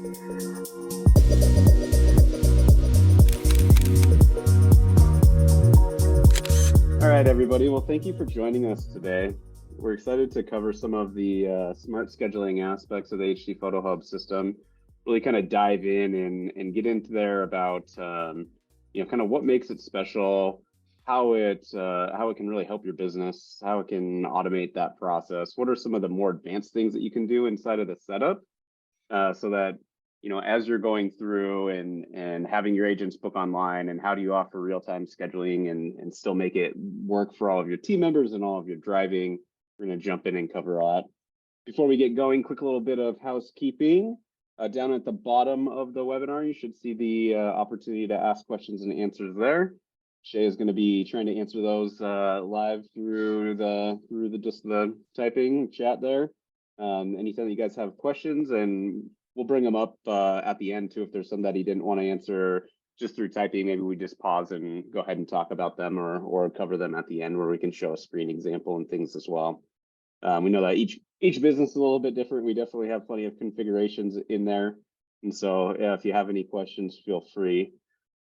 All right, everybody. Well, thank you for joining us today. We're excited to cover some of the smart scheduling aspects of the HDPhotoHub system, really kind of dive in and get into there about, kind of what makes it special, how it can really help your business, how it can automate that process. What are some of the more advanced things that you can do inside of the setup so that as you're going through and having your agents book online, and how do you offer real-time scheduling and still make it work for all of your team members and all of your driving. We're going to jump in and cover all that. Before we get going, quick little bit of housekeeping. Down at the bottom of the webinar, you should see the opportunity to ask questions and answers there. Shae is going to be trying to answer those live through the typing chat there. Anytime you guys have questions, and we'll bring them up at the end too if there's some that he didn't want to answer just through typing. Maybe we just pause and go ahead and talk about them or cover them at the end where we can show a screen example and things as well. We know that each business is a little bit different. We definitely have plenty of configurations in there. And so if you have any questions, feel free.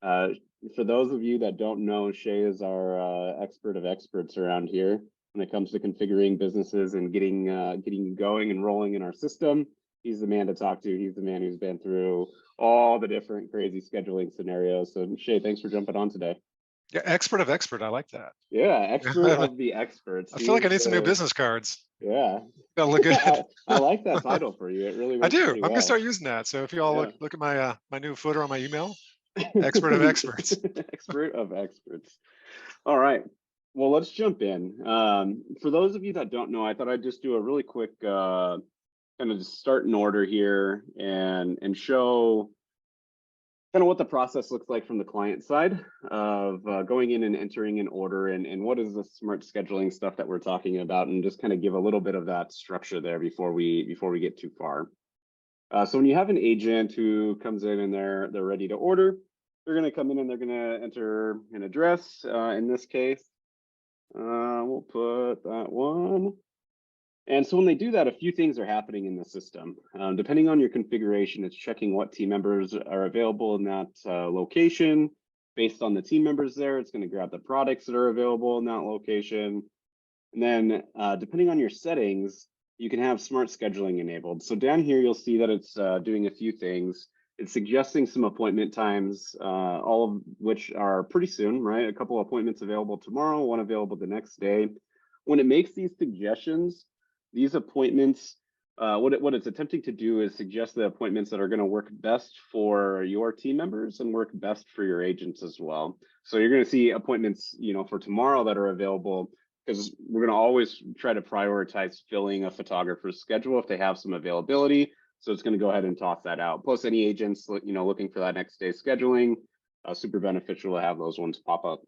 For those of you that don't know, Shae is our expert of experts around here when it comes to configuring businesses and getting going and rolling in our system. He's the man to talk to. He's the man who's been through all the different crazy scheduling scenarios. So Shae, thanks for jumping on today. Yeah, expert of expert. I like that. Yeah, expert of the experts. I feel like I need some new business cards. Yeah. That'll look good. I like that title for you. It really works. I do. I'm gonna start using that. So if you all look at my my new footer on my email, expert of experts. Expert of experts. All right. Well, let's jump in. For those of you that don't know, I thought I'd just do a really quick kind of just start in order here and show kind of what the process looks like from the client side of going in and entering an order and what is the smart scheduling stuff that we're talking about, and just kind of give a little bit of that structure there before we get too far. So when you have an agent who comes in and they're ready to order, they're going to come in and they're going to enter an address. In this case, we'll put that one. And so when they do that, a few things are happening in the system. Depending on your configuration, it's checking what team members are available in that location. Based on the team members there, it's going to grab the products that are available in that location. And then depending on your settings, you can have smart scheduling enabled. So down here, you'll see that it's doing a few things. It's suggesting some appointment times, all of which are pretty soon, right? A couple of appointments available tomorrow, one available the next day. When it makes these suggestions, these appointments, what it's attempting to do is suggest the appointments that are going to work best for your team members and work best for your agents as well. So you're going to see appointments, for tomorrow that are available, because we're going to always try to prioritize filling a photographer's schedule if they have some availability. So it's going to go ahead and toss that out. Plus, any agents, looking for that next day scheduling, super beneficial to have those ones pop up.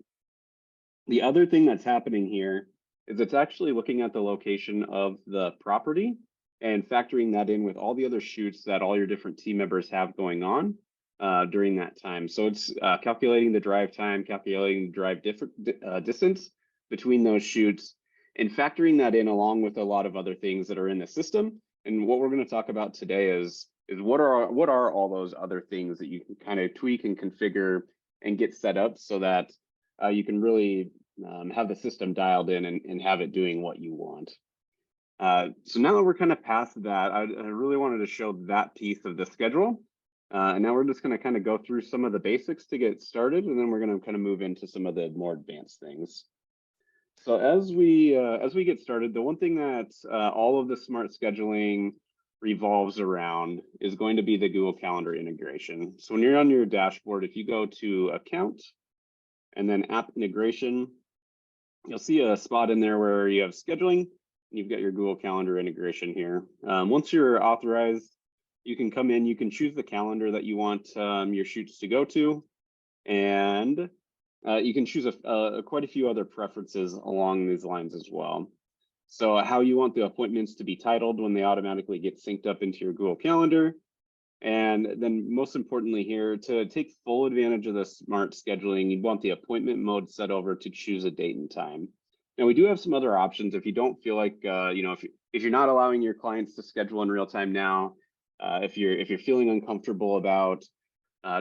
The other thing that's happening here is it's actually looking at the location of the property and factoring that in with all the other shoots that all your different team members have going on during that time. So it's calculating the drive time, calculating the drive distance between those shoots, and factoring that in along with a lot of other things that are in the system. And what we're going to talk about today is what are all those other things that you can kind of tweak and configure and get set up so that you can really have the system dialed in and have it doing what you want. So now that we're kind of past that, I really wanted to show that piece of the schedule. And now we're just going to kind of go through some of the basics to get started, and then we're going to kind of move into some of the more advanced things. So as we get started, the one thing that all of the smart scheduling revolves around is going to be the Google Calendar integration. So when you're on your dashboard, if you go to Account and then App Integration, you'll see a spot in there where you have scheduling, and you've got your Google Calendar integration here. Once you're authorized, you can come in, you can choose the calendar that you want your shoots to go to, and you can choose quite a few other preferences along these lines as well. So how you want the appointments to be titled when they automatically get synced up into your Google Calendar. And then most importantly here, to take full advantage of the smart scheduling, you want the appointment mode set over to choose a date and time. Now we do have some other options if you don't feel like, if you're not allowing your clients to schedule in real time now, If you're feeling uncomfortable about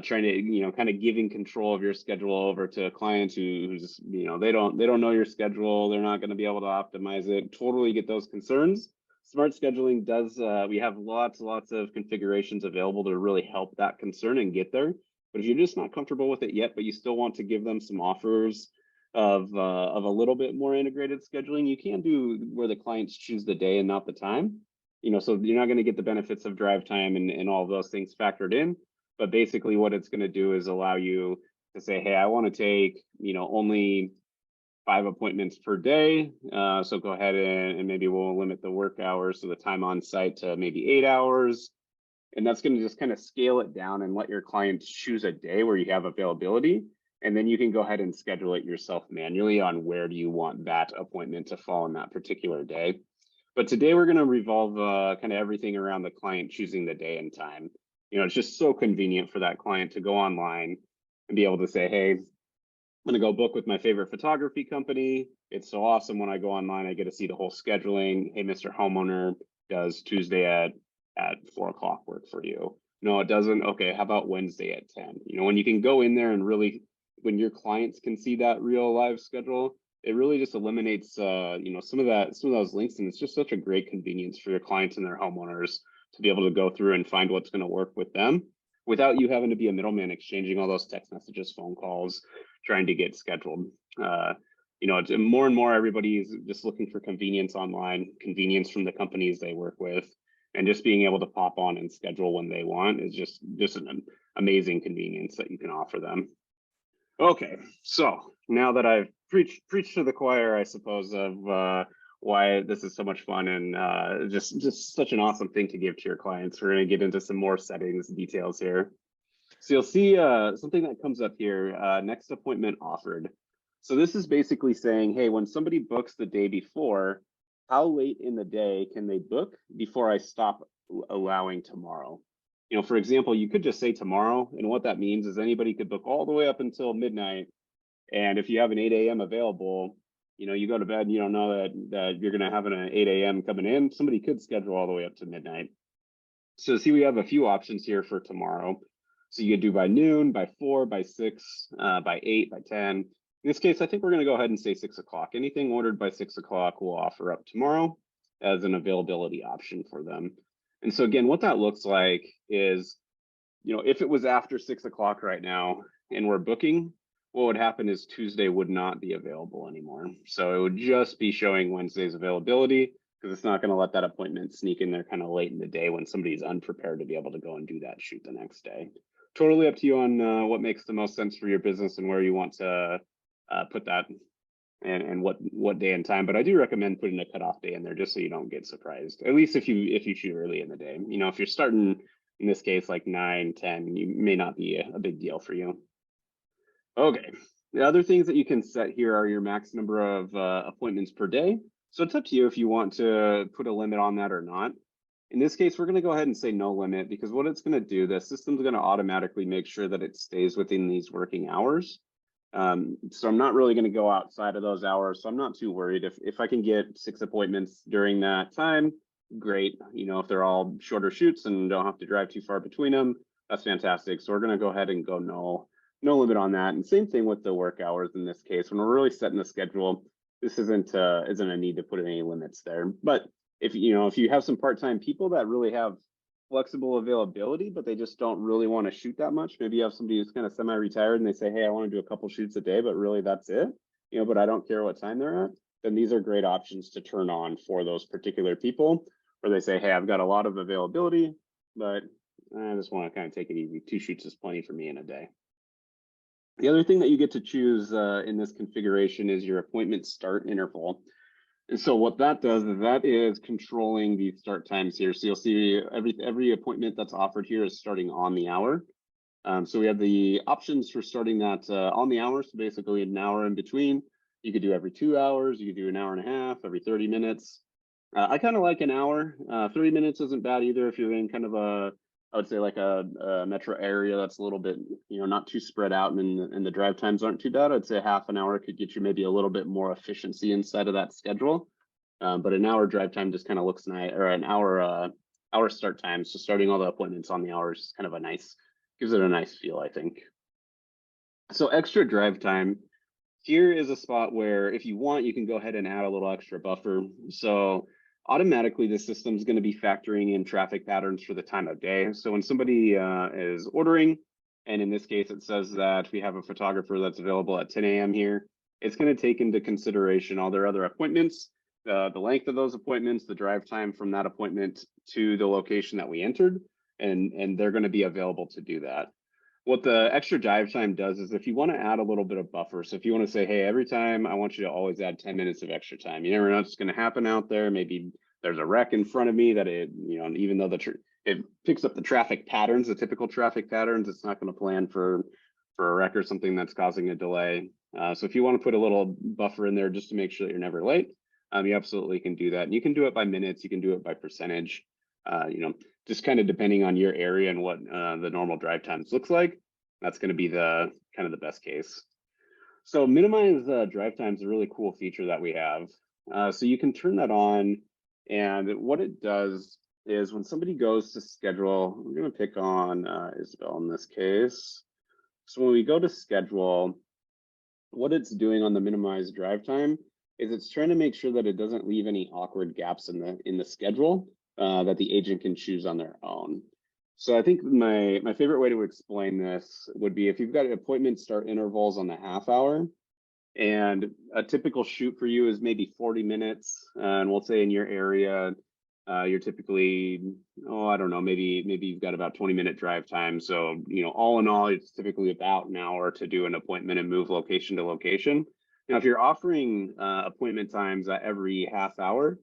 trying to, kind of giving control of your schedule over to a client who's, they don't know your schedule, they're not going to be able to optimize it. Totally get those concerns. Smart scheduling does, we have lots of configurations available to really help that concern and get there. But if you're just not comfortable with it yet, but you still want to give them some offers of a little bit more integrated scheduling, you can do where the clients choose the day and not the time. So you're not going to get the benefits of drive time and all of those things factored in. But basically what it's going to do is allow you to say, hey, I want to take, only 5 appointments per day. So go ahead and maybe we'll limit the work hours, so the time on site, to maybe 8 hours. And that's going to just kind of scale it down and let your clients choose a day where you have availability. And then you can go ahead and schedule it yourself manually on where do you want that appointment to fall on that particular day. But today we're going to revolve kind of everything around the client choosing the day and time. It's just so convenient for that client to go online and be able to say, hey, I'm going to go book with my favorite photography company. It's so awesome when I go online, I get to see the whole scheduling. Hey, Mr. Homeowner, does Tuesday at 4 o'clock work for you? No, it doesn't. Okay, how about Wednesday at 10? When you can go in there and really, when your clients can see that real live schedule, it really just eliminates, some of those links. And it's just such a great convenience for your clients and their homeowners to be able to go through and find what's going to work with them without you having to be a middleman exchanging all those text messages, phone calls, trying to get scheduled. It's more and more everybody's just looking for convenience online, convenience from the companies they work with, and just being able to pop on and schedule when they want is just an amazing convenience that you can offer them. Okay, so now that I've preached to the choir, I suppose, of why this is so much fun and just such an awesome thing to give to your clients, we're going to get into some more settings details here. So you'll see something that comes up here, next appointment offered. So this is basically saying, hey, when somebody books the day before, how late in the day can they book before I stop allowing tomorrow? For example, you could just say tomorrow, and what that means is anybody could book all the way up until midnight. And if you have an 8 a.m. available, you go to bed and you don't know that you're going to have an 8 a.m. coming in, somebody could schedule all the way up to midnight. So see, we have a few options here for tomorrow. So you could do by noon, by 4, by 6, by 8, by 10. In this case, I think we're going to go ahead and say 6 o'clock. Anything ordered by 6 o'clock we'll offer up tomorrow as an availability option for them. And so again, what that looks like is, if it was after 6 o'clock right now and we're booking, what would happen is Tuesday would not be available anymore. So it would just be showing Wednesday's availability, because it's not going to let that appointment sneak in there kind of late in the day when somebody's unprepared to be able to go and do that shoot the next day. Totally up to you on what makes the most sense for your business and where you want to put that and what day and time. But I do recommend putting a cutoff day in there just so you don't get surprised, at least if you shoot early in the day. If you're starting, in this case, like 9, 10, you may not be a big deal for you. Okay, the other things that you can set here are your max number of appointments per day. So it's up to you if you want to put a limit on that or not. In this case, we're going to go ahead and say no limit, because what it's going to do, the system's going to automatically make sure that it stays within these working hours. So I'm not really going to go outside of those hours. So I'm not too worried. If I can get 6 appointments during that time, great. If they're all shorter shoots and don't have to drive too far between them, that's fantastic. So we're going to go ahead and go no limit on that. And same thing with the work hours in this case. When we're really setting the schedule, this isn't a need to put any limits there. But if you have some part-time people that really have flexible availability, but they just don't really want to shoot that much. Maybe you have somebody who's kind of semi-retired and they say, hey, I want to do a couple shoots a day, but really that's it, but I don't care what time they're at. Then these are great options to turn on for those particular people, where they say, hey, I've got a lot of availability, but I just want to kind of take it easy. 2 shoots is plenty for me in a day. The other thing that you get to choose in this configuration is your appointment start interval. And so what that does is that is controlling the start times here. So you'll see every appointment that's offered here is starting on the hour. So we have the options for starting that on the hour. So basically an hour in between. You could do every 2 hours. You could do an hour and a half, every 30 minutes. I kind of like an hour. 30 minutes isn't bad either if you're in kind of I would say like a metro area that's a little bit, not too spread out and the drive times aren't too bad. I'd say half an hour could get you maybe a little bit more efficiency inside of that schedule. But an hour drive time just kind of looks nice, or an hour hour start time. So starting all the appointments on the hours is kind of gives it a nice feel, I think. So extra drive time. Here is a spot where if you want, you can go ahead and add a little extra buffer. So automatically the system's going to be factoring in traffic patterns for the time of day. So when somebody is ordering, and in this case, it says that we have a photographer that's available at 10 a.m. here, it's going to take into consideration all their other appointments, the length of those appointments, the drive time from that appointment to the location that we entered, and they're going to be available to do that. What the extra drive time does is if you want to add a little bit of buffer, so if you want to say, hey, every time I want you to always add 10 minutes of extra time, you never know what's going to happen out there. Maybe there's a wreck in front of me that even though it picks up the traffic patterns, the typical traffic patterns, it's not going to plan for a wreck or something that's causing a delay. So if you want to put a little buffer in there just to make sure that you're never late, you absolutely can do that. And you can do it by minutes, you can do it by percentage. Just kind of depending on your area and what the normal drive times looks like, that's going to be the kind of the best case. So minimize drive time is a really cool feature that we have. So you can turn that on, and what it does is when somebody goes to schedule, we're going to pick on Isabel in this case. So when we go to schedule, what it's doing on the minimize drive time is it's trying to make sure that it doesn't leave any awkward gaps in the schedule that the agent can choose on their own. So I think my favorite way to explain this would be if you've got appointment start intervals on the half hour, and a typical shoot for you is maybe 40 minutes, and we'll say in your area, you're typically, I don't know, maybe you've got about 20-minute drive time. So, all in all, it's typically about an hour to do an appointment and move location to location. Now, if you're offering appointment times at every half hour,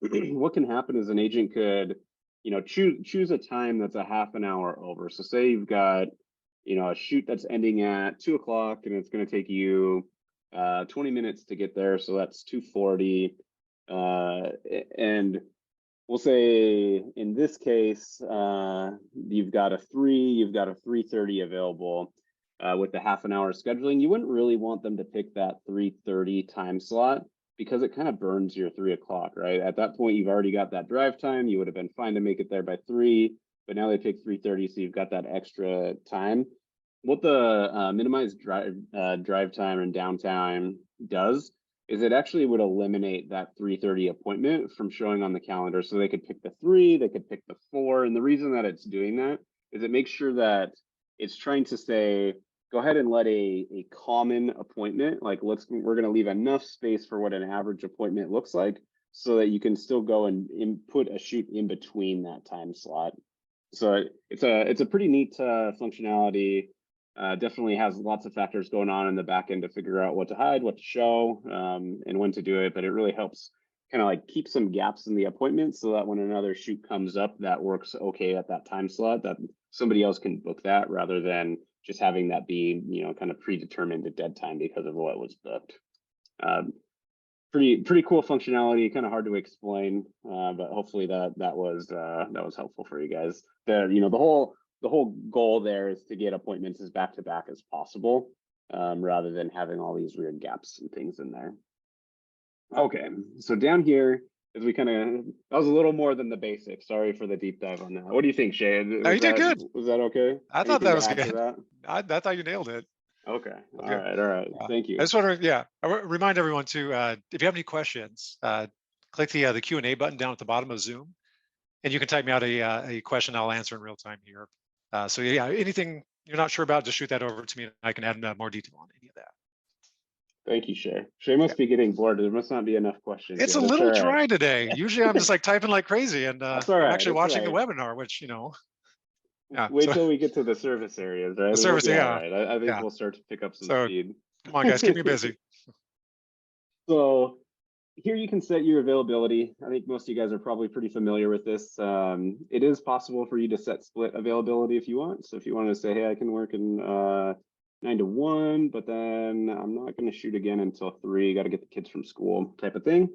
what can happen is an agent could, choose a time that's a half an hour over. So say you've got, a shoot that's ending at 2 o'clock and it's going to take you 20 minutes to get there. So that's 2:40. And we'll say in this case, you've got a 3:30 available with the half an hour scheduling. You wouldn't really want them to pick that 3:30 time slot, because it kind of burns your 3 o'clock, right? At that point, you've already got that drive time. You would have been fine to make it there by 3, but now they pick 3:30, so you've got that extra time. What the minimized drive time and downtime does is it actually would eliminate that 3:30 appointment from showing on the calendar. So they could pick the 3, they could pick the 4. And the reason that it's doing that is it makes sure that it's trying to say, go ahead and let a common appointment, like we're going to leave enough space for what an average appointment looks like so that you can still go and input a shoot in between that time slot. So it's a pretty neat functionality. Definitely has lots of factors going on in the back end to figure out what to hide, what to show, and when to do it. But it really helps kind of like keep some gaps in the appointment so that when another shoot comes up that works okay at that time slot, that somebody else can book that rather than just having that be, kind of predetermined at dead time because of what was booked. Pretty cool functionality, kind of hard to explain, but hopefully that was helpful for you guys. The whole goal there is to get appointments as back to back as possible, rather than having all these weird gaps and things in there. Okay, so down here, as we that was a little more than the basics. Sorry for the deep dive on that. What do you think, Shae? No, you did good. Was that okay? I thought that was good. I thought you nailed it. Okay. All right. Thank you. I just want to, I remind everyone to, if you have any questions, click the Q&A button down at the bottom of Zoom, and you can type me out a question I'll answer in real time here. So yeah, anything you're not sure about, just shoot that over to me, and I can add more detail on any of that. Thank you, Shae. Shae must be getting bored. There must not be enough questions. It's a little dry today. Usually I'm just like typing like crazy, and I'm actually watching the webinar, which, Yeah, wait till we get to the service areas, right? The service, right. I think we'll start to pick up some speed. Come on, guys, keep me busy. So here you can set your availability. I think most of you guys are probably pretty familiar with this. It is possible for you to set split availability if you want. So if you want to say, hey, I can work in 9 to 1, but then I'm not going to shoot again until 3. Got to get the kids from school type of thing.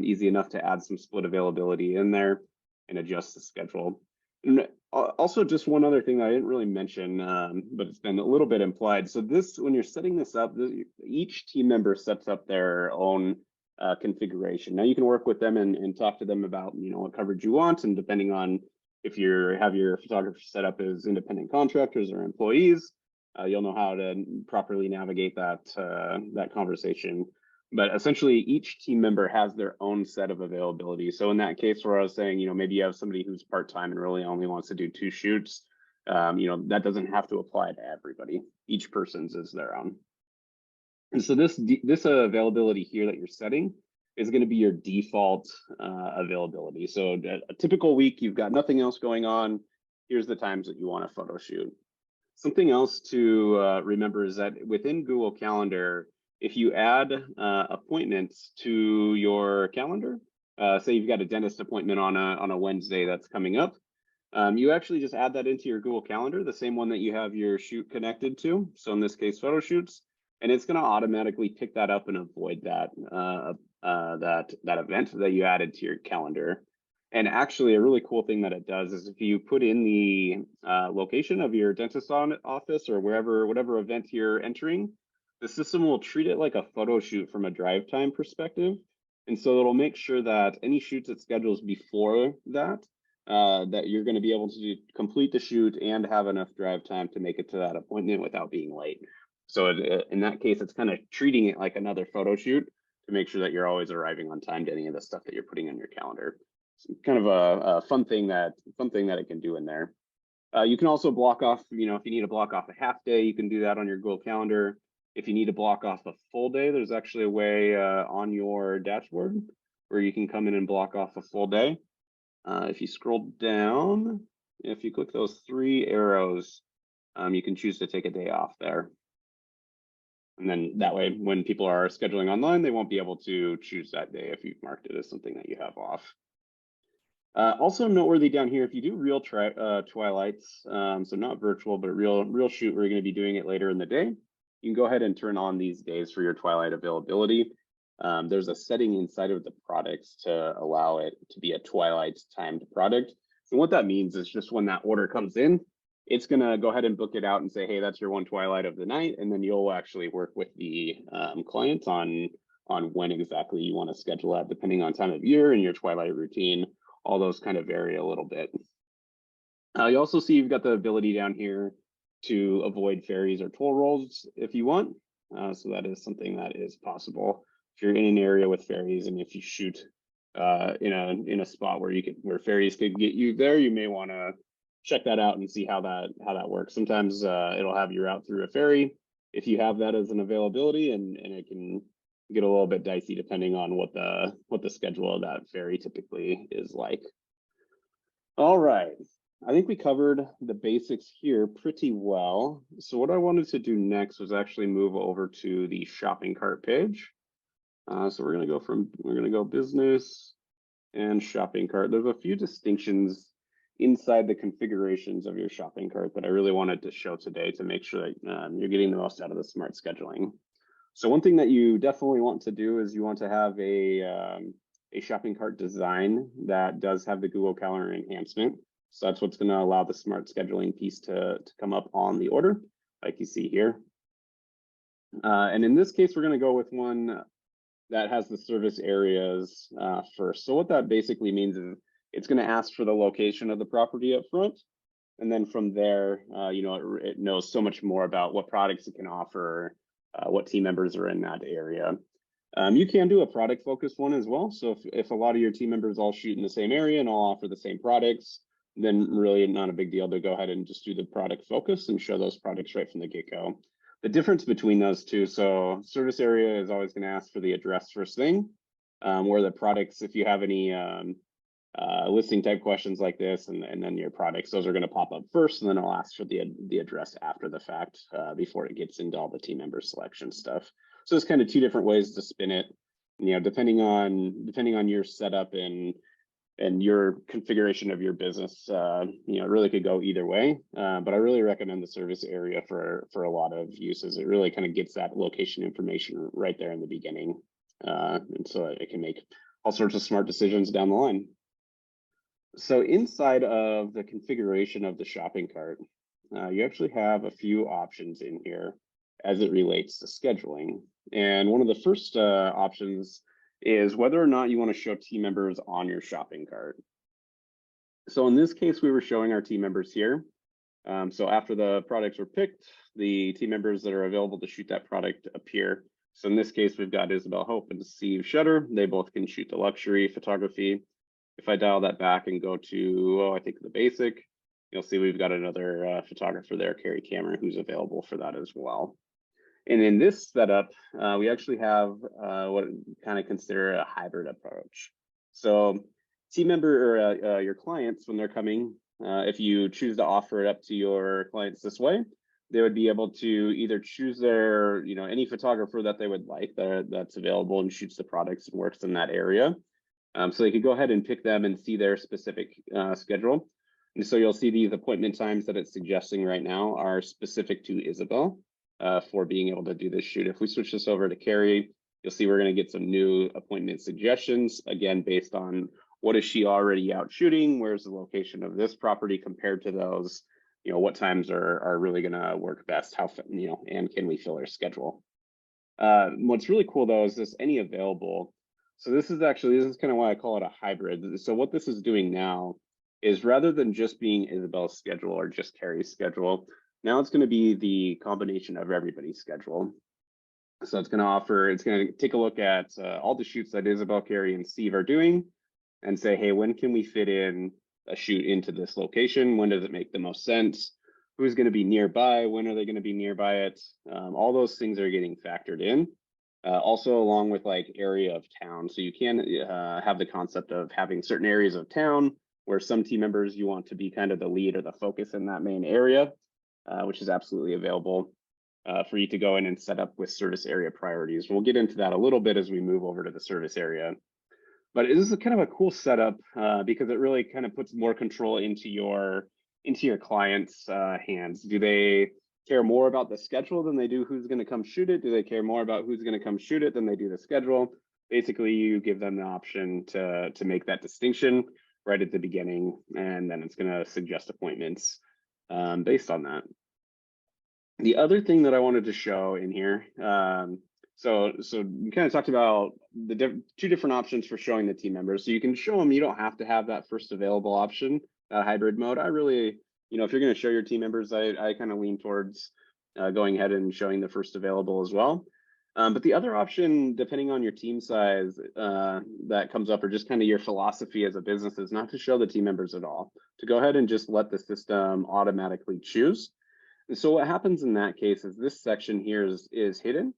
Easy enough to add some split availability in there and adjust the schedule. And also, just one other thing that I didn't really mention, but it's been a little bit implied. So when you're setting this up, each team member sets up their own configuration. Now you can work with them and talk to them about, what coverage you want, and depending on if you have your photographer set up as independent contractors or employees, you'll know how to properly navigate that conversation. But essentially, each team member has their own set of availability. So in that case where I was saying, maybe you have somebody who's part-time and really only wants to do 2 shoots, that doesn't have to apply to everybody. Each person's is their own. And so this availability here that you're setting is going to be your default availability. So a typical week, you've got nothing else going on. Here's the times that you want to photo shoot. Something else to remember is that within Google Calendar, if you add appointments to your calendar, say you've got a dentist appointment on a Wednesday that's coming up, you actually just add that into your Google Calendar, the same one that you have your shoot connected to. So in this case, photo shoots, and it's going to automatically pick that up and avoid that event that you added to your calendar. And actually, a really cool thing that it does is if you put in the location of your dentist office or whatever event you're entering, the system will treat it like a photo shoot from a drive time perspective. And so it'll make sure that any shoots it schedules before that, that you're going to be able to complete the shoot and have enough drive time to make it to that appointment without being late. So in that case, it's kind of treating it like another photo shoot to make sure that you're always arriving on time to any of the stuff that you're putting on your calendar. It's kind of a fun thing that it can do in there. You can also block off, if you need to block off a half day, you can do that on your Google Calendar. If you need to block off a full day, there's actually a way on your dashboard where you can come in and block off a full day. If you scroll down, if you click those 3 arrows, you can choose to take a day off there. And then that way, when people are scheduling online, they won't be able to choose that day if you've marked it as something that you have off. Also noteworthy down here, if you do real twilights, so not virtual, but real shoot, we're going to be doing it later in the day. You can go ahead and turn on these days for your twilight availability. There's a setting inside of the products to allow it to be a twilight timed product. And what that means is just when that order comes in, it's going to go ahead and book it out and say, hey, that's your one twilight of the night. And then you'll actually work with the client on when exactly you want to schedule that, depending on time of year and your twilight routine. All those kind of vary a little bit. You also see you've got the ability down here to avoid ferries or toll roads if you want. So that is something that is possible. If you're in an area with ferries and if you shoot in a spot where ferries could get you there, you may want to check that out and see how that works. Sometimes it'll have you route through a ferry if you have that as an availability, and it can get a little bit dicey depending on what the schedule of that ferry typically is like. All right, I think we covered the basics here pretty well. So what I wanted to do next was actually move over to the shopping cart page. So we're gonna go business and shopping cart. There's a few distinctions inside the configurations of your shopping cart that I really wanted to show today to make sure that you're getting the most out of the smart scheduling. So one thing that you definitely want to do is you want to have a shopping cart design that does have the Google Calendar enhancement. So that's what's going to allow the smart scheduling piece to come up on the order, like you see here. And in this case, we're going to go with one that has the service areas first. So what that basically means is it's going to ask for the location of the property up front. And then from there, it knows so much more about what products it can offer, what team members are in that area. You can do a product focused one as well. So if a lot of your team members all shoot in the same area and all offer the same products, then really not a big deal to go ahead and just do the product focus and show those products right from the get-go. The difference between those two, so service area is always going to ask for the address first thing, where the products, if you have any listing type questions like this, and then your products, those are going to pop up first, and then I'll ask for the address after the fact before it gets into all the team member selection stuff. So there's kind of 2 different ways to spin it. Depending on your setup and your configuration of your business, it really could go either way. But I really recommend the service area for a lot of uses. It really kind of gets that location information right there in the beginning, and so it can make all sorts of smart decisions down the line. So inside of the configuration of the shopping cart, you actually have a few options in here as it relates to scheduling. And one of the first options is whether or not you want to show team members on your shopping cart. So in this case, we were showing our team members here. So after the products were picked, the team members that are available to shoot that product appear. So in this case, we've got Isabel Hope and Steve Shutter. They both can shoot the luxury photography. If I dial that back and go to, I think the basic, you'll see we've got another photographer there, Carrie Cameron, who's available for that as well. And in this setup, we actually have what kind of consider a hybrid approach. So team member or your clients, when they're coming, if you choose to offer it up to your clients this way, they would be able to either choose their, any photographer that they would like that's available and shoots the products and works in that area. So they could go ahead and pick them and see their specific schedule. And so you'll see these appointment times that it's suggesting right now are specific to Isabel for being able to do this shoot. If we switch this over to Carrie, you'll see we're going to get some new appointment suggestions, again, based on what is she already out shooting, where's the location of this property compared to those, what times are really going to work best, how, and can we fill our schedule. What's really cool though is this any available. So this is kind of why I call it a hybrid. So what this is doing now is rather than just being Isabel's schedule or just Carrie's schedule, now it's going to be the combination of everybody's schedule. So it's going to take a look at all the shoots that Isabel, Carrie, and Steve are doing and say, hey, when can we fit in a shoot into this location? When does it make the most sense? Who's going to be nearby? When are they going to be nearby it? All those things are getting factored in. Also along with like area of town. So you can have the concept of having certain areas of town where some team members you want to be kind of the lead or the focus in that main area, which is absolutely available for you to go in and set up with service area priorities. We'll get into that a little bit as we move over to the service area. But this is kind of a cool setup because it really kind of puts more control into your client's hands. Do they care more about the schedule than they do who's going to come shoot it? Do they care more about who's going to come shoot it than they do the schedule? Basically, you give them the option to make that distinction right at the beginning, and then it's going to suggest appointments based on that. The other thing that I wanted to show in here, so we kind of talked about the two different options for showing the team members. So you can show them, you don't have to have that first available option, that hybrid mode. I really, if you're going to show your team members, I kind of lean towards going ahead and showing the first available as well. But the other option, depending on your team size that comes up, or just kind of your philosophy as a business, is not to show the team members at all, to go ahead and just let the system automatically choose. And so what happens in that case is this section here is hidden.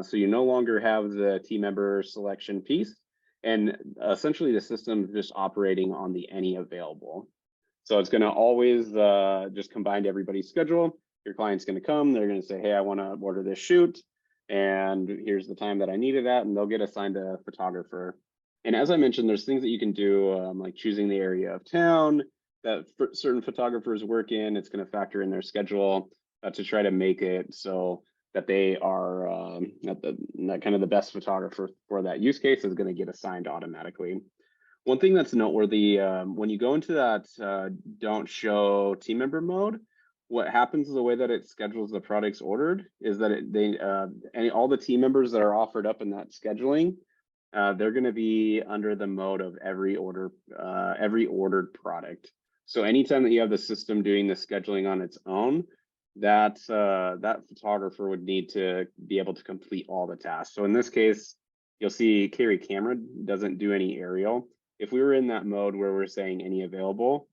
So you no longer have the team member selection piece, and essentially the system is just operating on the any available. So it's going to always just combine everybody's schedule. Your client's going to come, they're going to say, hey, I want to order this shoot, and here's the time that I need it at, and they'll get assigned a photographer. And as I mentioned, there's things that you can do, like choosing the area of town that certain photographers work in. It's going to factor in their schedule to try to make it so that they are that kind of the best photographer for that use case is going to get assigned automatically. One thing that's noteworthy, when you go into that don't show team member mode, what happens is the way that it schedules the products ordered is that all the team members that are offered up in that scheduling, they're going to be under the mode of every ordered product. So anytime that you have the system doing the scheduling on its own, that photographer would need to be able to complete all the tasks. So in this case, you'll see Carrie Cameron doesn't do any aerial. If we were in that mode where we're saying any available,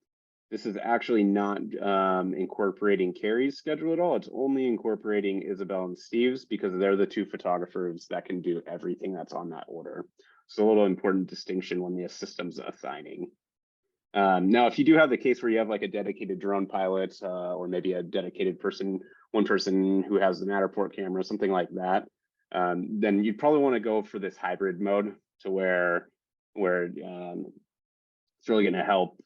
this is actually not incorporating Carrie's schedule at all. It's only incorporating Isabel and Steve's because they're the two photographers that can do everything that's on that order. So a little important distinction when the system's assigning. Now, if you do have the case where you have like a dedicated drone pilot or maybe a dedicated one person who has the Matterport camera, something like that, then you'd probably want to go for this hybrid mode to where it's really going to help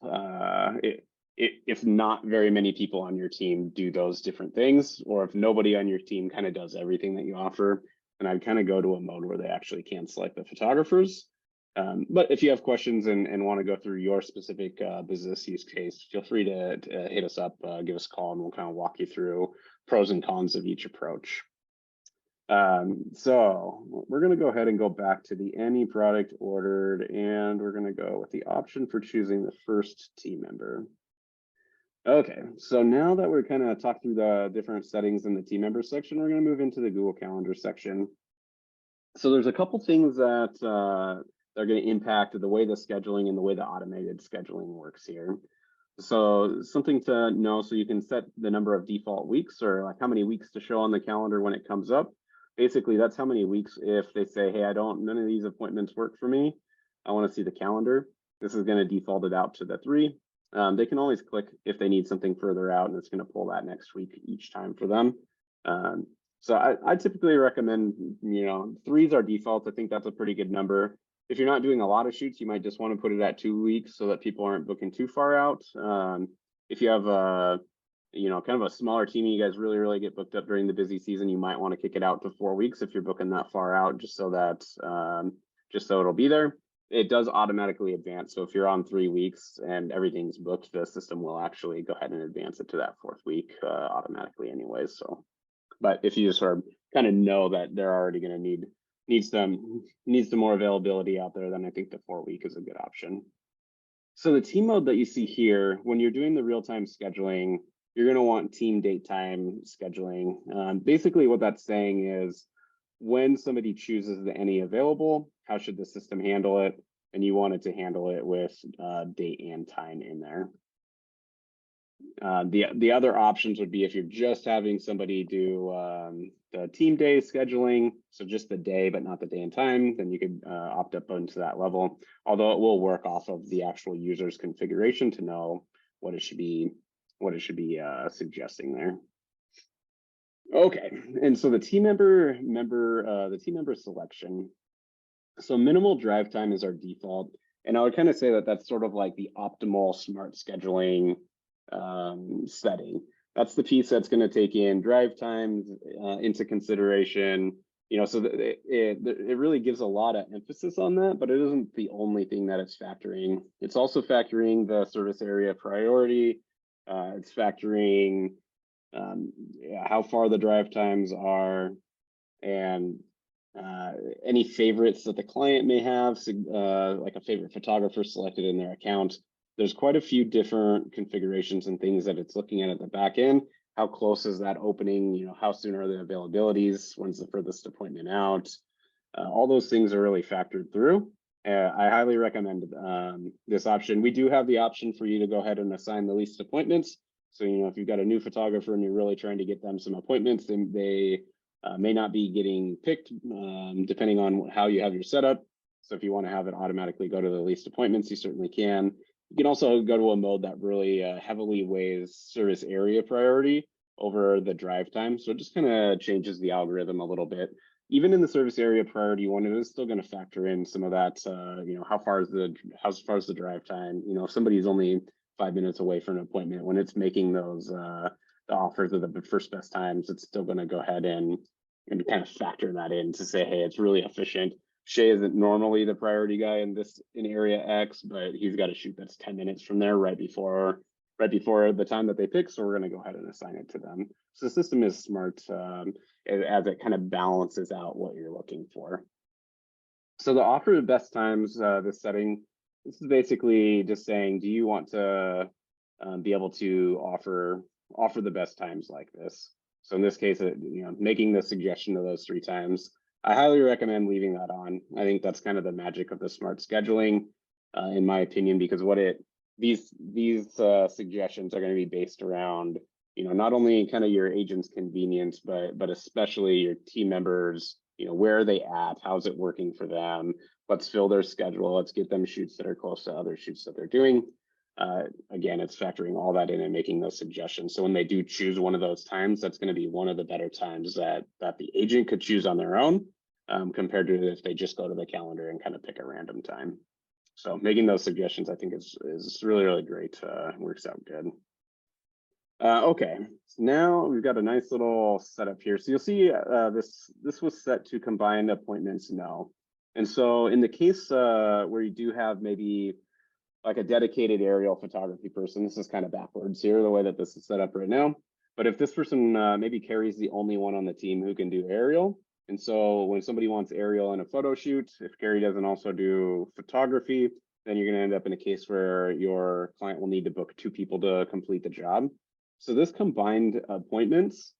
if not very many people on your team do those different things, or if nobody on your team kind of does everything that you offer, then I'd kind of go to a mode where they actually can select the photographers. But if you have questions and want to go through your specific business use case, feel free to hit us up, give us a call, and we'll kind of walk you through pros and cons of each approach. So we're going to go ahead and go back to the any product ordered, and we're going to go with the option for choosing the first team member. Okay, so now that we're kind of talked through the different settings in the team member section, we're going to move into the Google Calendar section. So there's a couple things that are going to impact the way the scheduling and the way the automated scheduling works here. So something to know, so you can set the number of default weeks, or like how many weeks to show on the calendar when it comes up. Basically, that's how many weeks if they say, hey, none of these appointments work for me. I want to see the calendar. This is going to default it out to the 3. They can always click if they need something further out, and it's going to pull that next week each time for them. So I typically recommend, 3s are default. I think that's a pretty good number. If you're not doing a lot of shoots, you might just want to put it at 2 weeks so that people aren't booking too far out. If you have kind of a smaller team, you guys really get booked up during the busy season, you might want to kick it out to 4 weeks if you're booking that far out, just so it'll be there. It does automatically advance. So if you're on 3 weeks and everything's booked, the system will actually go ahead and advance it to that 4th week automatically anyways. So, but if you just sort of kind of know that they're already going to need some more availability out there, then I think the 4 week is a good option. So the team mode that you see here, when you're doing the real-time scheduling, you're going to want team date time scheduling. Basically what that's saying is when somebody chooses the any available, how should the system handle it? And you want it to handle it with date and time in there. The other options would be if you're just having somebody do the team day scheduling, so just the day but not the day and time, then you could opt up into that level, although it will work off of the actual user's configuration to know what it should be suggesting there. Okay, and so the team member selection. So minimal drive time is our default, and I would kind of say that that's sort of like the optimal smart scheduling setting. That's the piece that's going to take in drive times into consideration. So it really gives a lot of emphasis on that, but it isn't the only thing that it's factoring. It's also factoring the service area priority. It's factoring how far the drive times are, and any favorites that the client may have, like a favorite photographer selected in their account. There's quite a few different configurations and things that it's looking at the back end. How close is that opening? How soon are the availabilities? When's the furthest appointment out? All those things are really factored through. I highly recommend this option. We do have the option for you to go ahead and assign the least appointments. So, if you've got a new photographer and you're really trying to get them some appointments, then they may not be getting picked depending on how you have your setup. So if you want to have it automatically go to the least appointments, you certainly can. You can also go to a mode that really heavily weighs service area priority over the drive time. So it just kind of changes the algorithm a little bit. Even in the service area priority one, it is still going to factor in some of that, how far is the drive time? If somebody's only 5 minutes away from an appointment, when it's making those the offers of the first best times, it's still going to go ahead and kind of factor that in to say, hey, it's really efficient. Shae isn't normally the priority guy in area X, but he's got a shoot that's 10 minutes from there right before the time that they pick. So we're going to go ahead and assign it to them. So the system is smart as it kind of balances out what you're looking for. So the offer the best times, this setting, this is basically just saying, do you want to be able to offer the best times like this? So in this case, making the suggestion of those 3 times. I highly recommend leaving that on. I think that's kind of the magic of the smart scheduling, in my opinion, because these suggestions are going to be based around, not only kind of your agent's convenience, but especially your team members. Where are they at? How's it working for them? Let's fill their schedule. Let's get them shoots that are close to other shoots that they're doing. Again, it's factoring all that in and making those suggestions. So when they do choose one of those times, that's going to be one of the better times that the agent could choose on their own, compared to if they just go to the calendar and kind of pick a random time. So making those suggestions, I think is really great. Works out good. Okay, so now we've got a nice little setup here. So you'll see this was set to combine appointments now. And so in the case where you do have maybe like a dedicated aerial photography person, this is kind of backwards here, the way that this is set up right now. But if this person maybe carries the only one on the team who can do aerial, And so when somebody wants aerial and a photo shoot, if Carrie doesn't also do photography, then you're going to end up in a case where your client will need to book 2 people to complete the job. So this combined appointments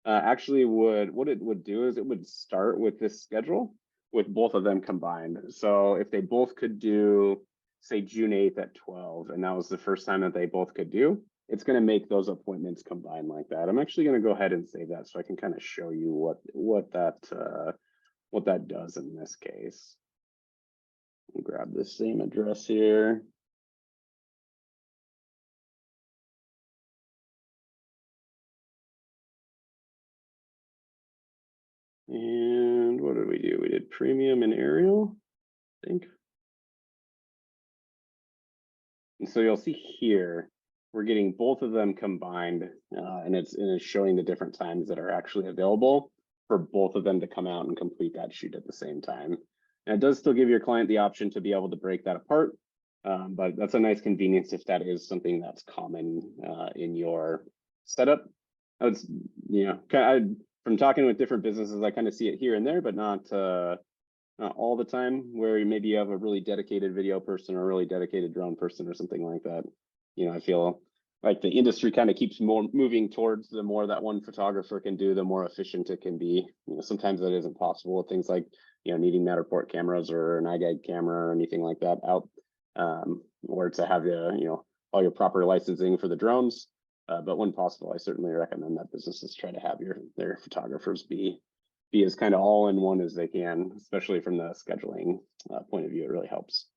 actually what it would do is it would start with this schedule with both of them combined. So if they both could do, say, June 8th at 12, and that was the first time that they both could do, it's going to make those appointments combined like that. I'm actually going to go ahead and save that so I can kind of show you what that does in this case. I'll grab this same address here. And what did we do? We did premium and aerial, I think. And so you'll see here, we're getting both of them combined, and it's showing the different times that are actually available for both of them to come out and complete that shoot at the same time. And it does still give your client the option to be able to break that apart, but that's a nice convenience if that is something that's common in your setup. It's, you know, from talking with different businesses, I kind of see it here and there, but not all the time, where maybe you have a really dedicated video person or a really dedicated drone person or something like that. You know, I feel like the industry kind of keeps moving towards the more that one photographer can do, the more efficient it can be. You know, sometimes that isn't possible with things like, you know, needing Matterport cameras or an iGuide camera or anything like that out, or to have you know, all your proper licensing for the drones. But when possible, I certainly recommend that businesses try to have their photographers be as kind of all in one as they can, especially from the scheduling point of view. It really helps.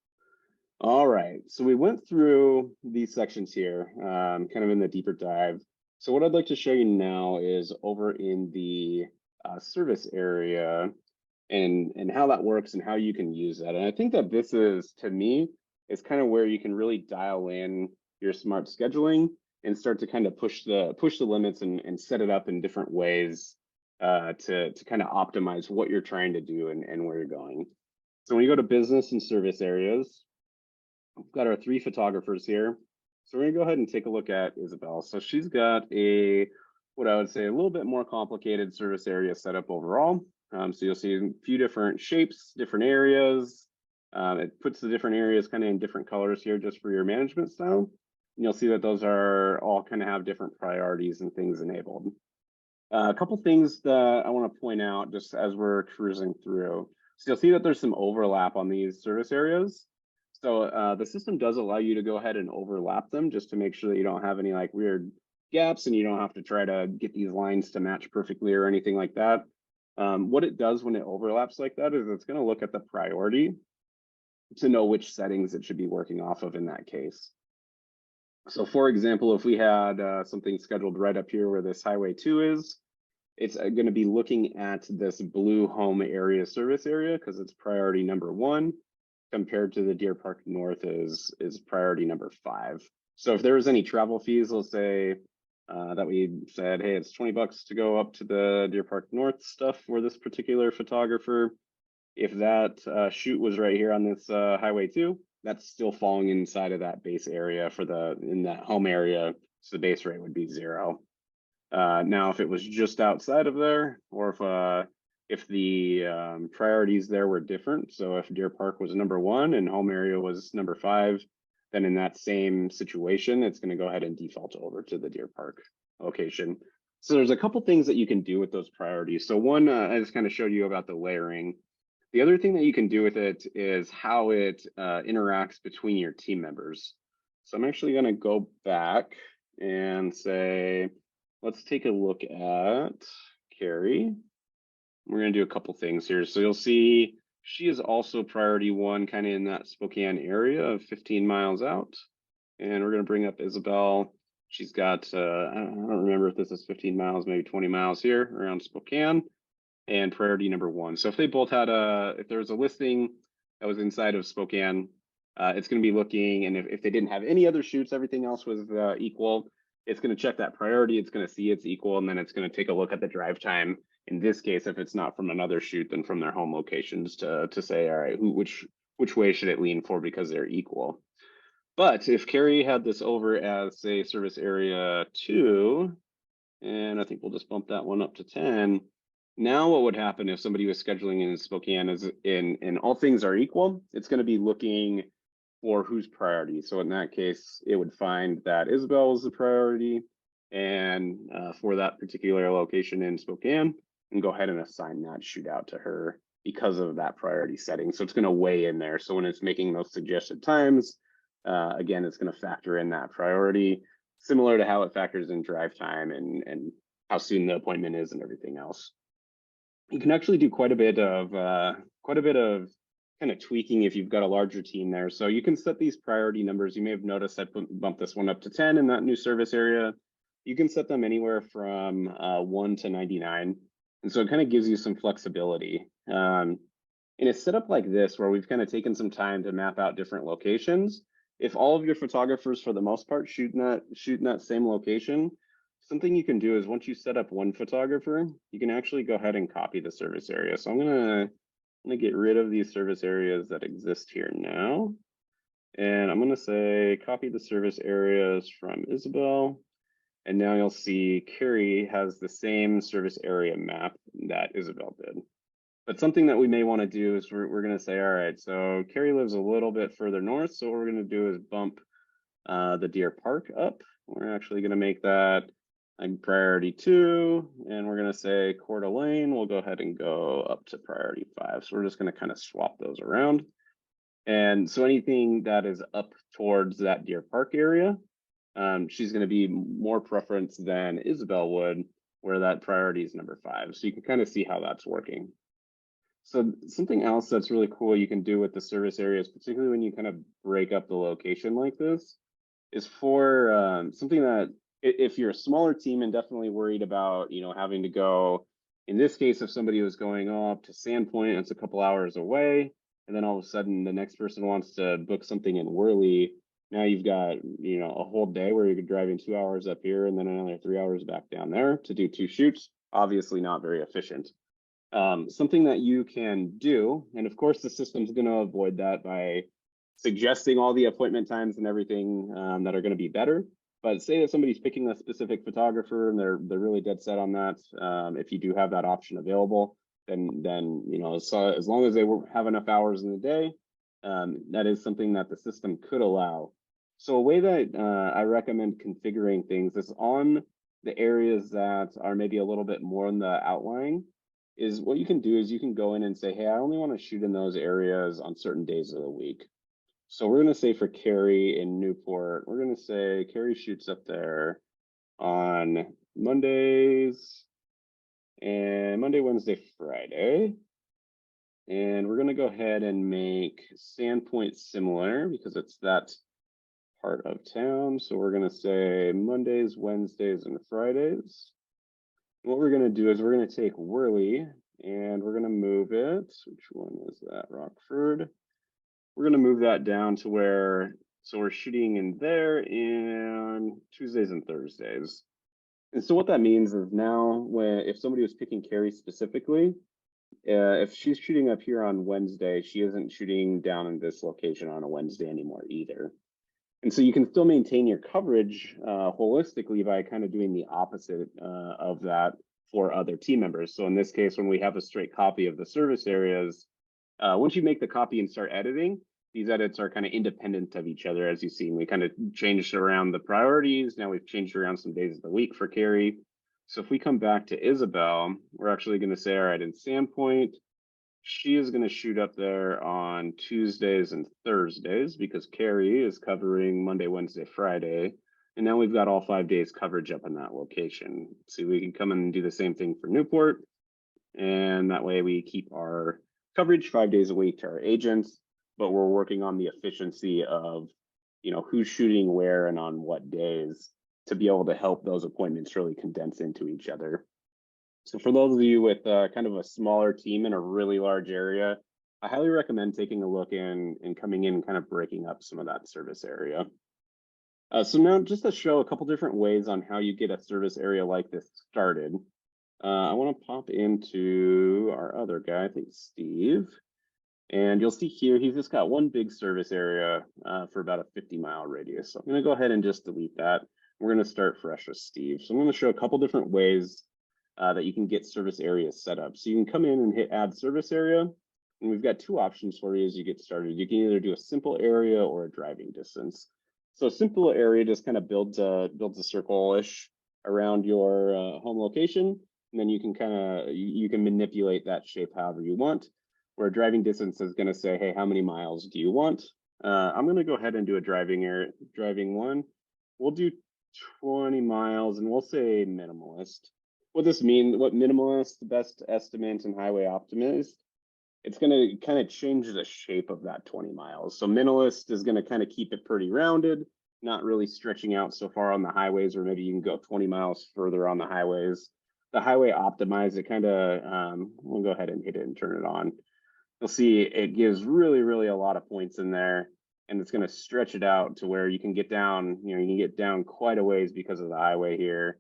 All right, so we went through these sections here, kind of in the deeper dive. So what I'd like to show you now is over in the service area and how that works and how you can use that. And I think that this is, to me, is kind of where you can really dial in your smart scheduling and start to kind of push the limits and set it up in different ways to kind of optimize what you're trying to do and where you're going. So when you go to business and service areas, we've got our 3 photographers here. So we're gonna go ahead and take a look at Isabel. So she's got what I would say a little bit more complicated service area setup overall. So you'll see a few different shapes, different areas. It puts the different areas kind of in different colors here just for your management style. And you'll see that those are all kind of have different priorities and things enabled. A couple things that I want to point out just as we're cruising through. So you'll see that there's some overlap on these service areas. So the system does allow you to go ahead and overlap them just to make sure that you don't have any like weird gaps and you don't have to try to get these lines to match perfectly or anything like that. What it does when it overlaps like that is it's going to look at the priority to know which settings it should be working off of in that case. So for example, if we had something scheduled right up here where this Highway 2 is, it's going to be looking at this blue home area service area because it's priority number 1 compared to the Deer Park North is priority number 5. So if there was any travel fees, let's say that we said, hey, it's $20 to go up to the Deer Park North stuff for this particular photographer. If that shoot was right here on this Highway 2, that's still falling inside of that base area in that home area. So the base rate would be 0. Now, if it was just outside of there, or if the priorities there were different, so if Deer Park was number 1 and home area was number 5, then in that same situation, it's going to go ahead and default over to the Deer Park location. So there's a couple things that you can do with those priorities. So one, I just kind of showed you about the layering. The other thing that you can do with it is how it interacts between your team members. So I'm actually going to go back and say, let's take a look at Carrie. We're going to do a couple things here. So you'll see she is also priority 1 kind of in that Spokane area of 15 miles out. And we're going to bring up Isabel. She's got, I don't remember if this is 15 miles, maybe 20 miles here around Spokane. And priority number 1. So if they both had if there was a listing that was inside of Spokane, it's going to be looking, and if they didn't have any other shoots, everything else was equal, it's going to check that priority, it's going to see it's equal, and then it's going to take a look at the drive time. In this case, if it's not from another shoot, then from their home locations to say, all right, which way should it lean for because they're equal. But if Carrie had this over as, say, service area 2, and I think we'll just bump that one up to 10, Now what would happen if somebody was scheduling in Spokane is in all things are equal, it's going to be looking for who's priority. So in that case, it would find that Isabel was the priority and for that particular location in Spokane, and go ahead and assign that shootout to her because of that priority setting. So it's going to weigh in there. So when it's making those suggested times, again, it's going to factor in that priority, similar to how it factors in drive time and how soon the appointment is and everything else. You can actually do quite a bit of kind of tweaking if you've got a larger team there. So you can set these priority numbers. You may have noticed I bumped this one up to 10 in that new service area. You can set them anywhere from 1 to 99. And so it kind of gives you some flexibility. In a setup like this, where we've kind of taken some time to map out different locations, if all of your photographers, for the most part, shoot in that same location, something you can do is once you set up one photographer, you can actually go ahead and copy the service area. So I'm gonna get rid of these service areas that exist here now. And I'm gonna say copy the service areas from Isabel. And now you'll see Carrie has the same service area map that Isabel did. But something that we may want to do is we're going to say, all right, so Carrie lives a little bit further north. So what we're going to do is bump the Deer Park up. We're actually going to make that priority 2. And we're going to say Coeur d'Alene. We'll go ahead and go up to priority 5. So we're just going to kind of swap those around. And so anything that is up towards that Deer Park area, she's going to be more preference than Isabel would, where that priority is number 5. So you can kind of see how that's working. So something else that's really cool you can do with the service areas, particularly when you kind of break up the location like this, is for something that if you're a smaller team and definitely worried about, having to go, in this case, if somebody was going up to Sandpoint, it's a couple hours away, and then all of a sudden the next person wants to book something in Worley. Now you've got, a whole day where you're driving 2 hours up here and then another 3 hours back down there to do 2 shoots. Obviously not very efficient. Something that you can do, and of course the system's going to avoid that by suggesting all the appointment times and everything that are going to be better. But say that somebody's picking a specific photographer and they're really dead set on that. If you do have that option available, then so as long as they have enough hours in the day, that is something that the system could allow. So a way that I recommend configuring things is on the areas that are maybe a little bit more in the outlying, is what you can do is you can go in and say, hey, I only want to shoot in those areas on certain days of the week. So we're going to say for Carrie in Newport, we're going to say Carrie shoots up there on Mondays and Monday, Wednesday, Friday. And we're going to go ahead and make Sandpoint similar because it's that part of town. So we're going to say Mondays, Wednesdays, and Fridays. What we're going to do is we're going to take Worley and we're going to move it. Which one is that? Rockford. We're going to move that down to where, so we're shooting in there in Tuesdays and Thursdays. And so what that means is now if somebody was picking Carrie specifically, if she's shooting up here on Wednesday, she isn't shooting down in this location on a Wednesday anymore either. And so you can still maintain your coverage holistically by kind of doing the opposite of that for other team members. So in this case, when we have a straight copy of the service areas, once you make the copy and start editing, these edits are kind of independent of each other. As you've seen, we kind of changed around the priorities. Now we've changed around some days of the week for Carrie. So if we come back to Isabel, we're actually going to say, all right, in Sandpoint, she is going to shoot up there on Tuesdays and Thursdays because Carrie is covering Monday, Wednesday, Friday. And now we've got all 5 days coverage up in that location. So we can come in and do the same thing for Newport. And that way we keep our coverage 5 days a week to our agents, but we're working on the efficiency of, who's shooting where and on what days to be able to help those appointments really condense into each other. So for those of you with kind of a smaller team in a really large area, I highly recommend taking a look and coming in and kind of breaking up some of that service area. So now just to show a couple different ways on how you get a service area like this started, I want to pop into our other guy, I think Steve. And you'll see here, he's just got one big service area for about a 50-mile radius. So I'm going to go ahead and just delete that. We're going to start fresh with Steve. So I'm going to show a couple different ways that you can get service areas set up. So you can come in and hit add service area. And we've got two options for you as you get started. You can either do a simple area or a driving distance. So a simple area just kind of builds a circle-ish around your home location. And then you can you can manipulate that shape however you want. Where a driving distance is going to say, hey, how many miles do you want? I'm going to go ahead and do a driving one. We'll do 20 miles and we'll say minimalist. What minimalist, the best estimate, and highway optimist, it's going to kind of change the shape of that 20 miles. So minimalist is going to kind of keep it pretty rounded, not really stretching out so far on the highways, or maybe you can go 20 miles further on the highways. The highway optimized, it kind of, we'll go ahead and hit it and turn it on. You'll see it gives really a lot of points in there, and it's going to stretch it out to where you can get down, you can get down quite a ways because of the highway here.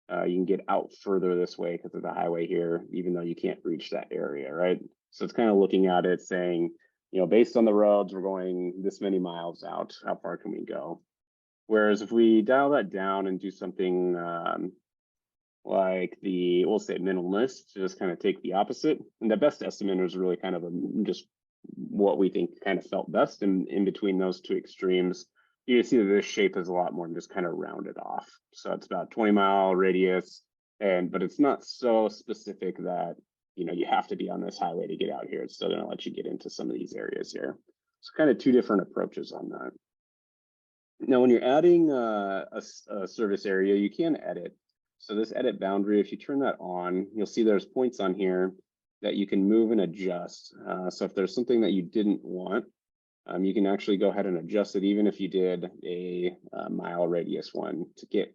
You can get out further this way because of the highway here, even though you can't reach that area, right? So it's kind of looking at it saying, based on the roads, we're going this many miles out. How far can we go? Whereas if we dial that down and do something like we'll say minimalist, to just kind of take the opposite. And the best estimate is really kind of just what we think kind of felt best in between those two extremes. You can see that this shape is a lot more than just kind of rounded off. So it's about 20-mile radius, but it's not so specific that you have to be on this highway to get out here. It's still going to let you get into some of these areas here. So kind of two different approaches on that. Now, when you're adding a service area, you can edit. So this edit boundary, if you turn that on, you'll see there's points on here that you can move and adjust. So if there's something that you didn't want, you can actually go ahead and adjust it, even if you did a mile radius one to get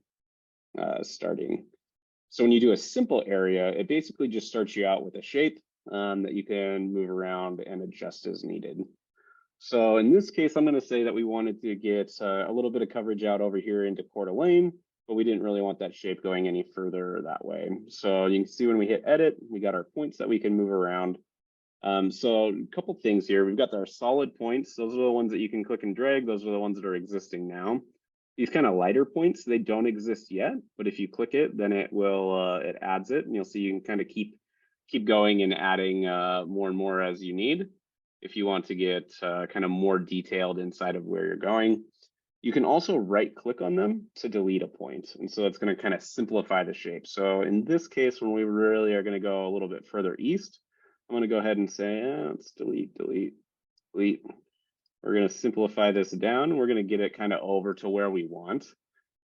starting. So when you do a simple area, it basically just starts you out with a shape that you can move around and adjust as needed. So in this case, I'm going to say that we wanted to get a little bit of coverage out over here into Coeur d'Alene, but we didn't really want that shape going any further that way. So you can see when we hit edit, we got our points that we can move around. So a couple things here. We've got our solid points. Those are the ones that you can click and drag. Those are the ones that are existing now. These kind of lighter points, they don't exist yet, but if you click it, then it will, it adds it, and you'll see you can kind of keep going and adding more and more as you need. If you want to get kind of more detailed inside of where you're going, you can also right click on them to delete a point. And so it's going to kind of simplify the shape. So in this case, when we really are going to go a little bit further east, I'm going to go ahead and say, let's delete. We're going to simplify this down. We're going to get it kind of over to where we want,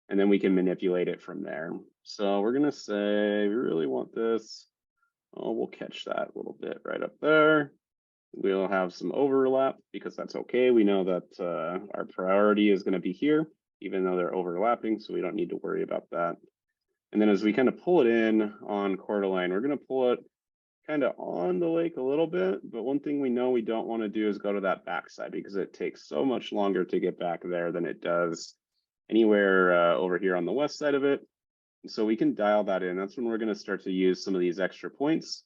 and then we can manipulate it from there. So we're going to say, we really want this. Oh, we'll catch that a little bit right up there. We'll have some overlap because that's okay. We know that our priority is going to be here, even though they're overlapping, so we don't need to worry about that. And then as we kind of pull it in on Coeur d'Alene, we're going to pull it kind of on the lake a little bit, but one thing we know we don't want to do is go to that backside because it takes so much longer to get back there than it does anywhere over here on the west side of it. And so we can dial that in. That's when we're going to start to use some of these extra points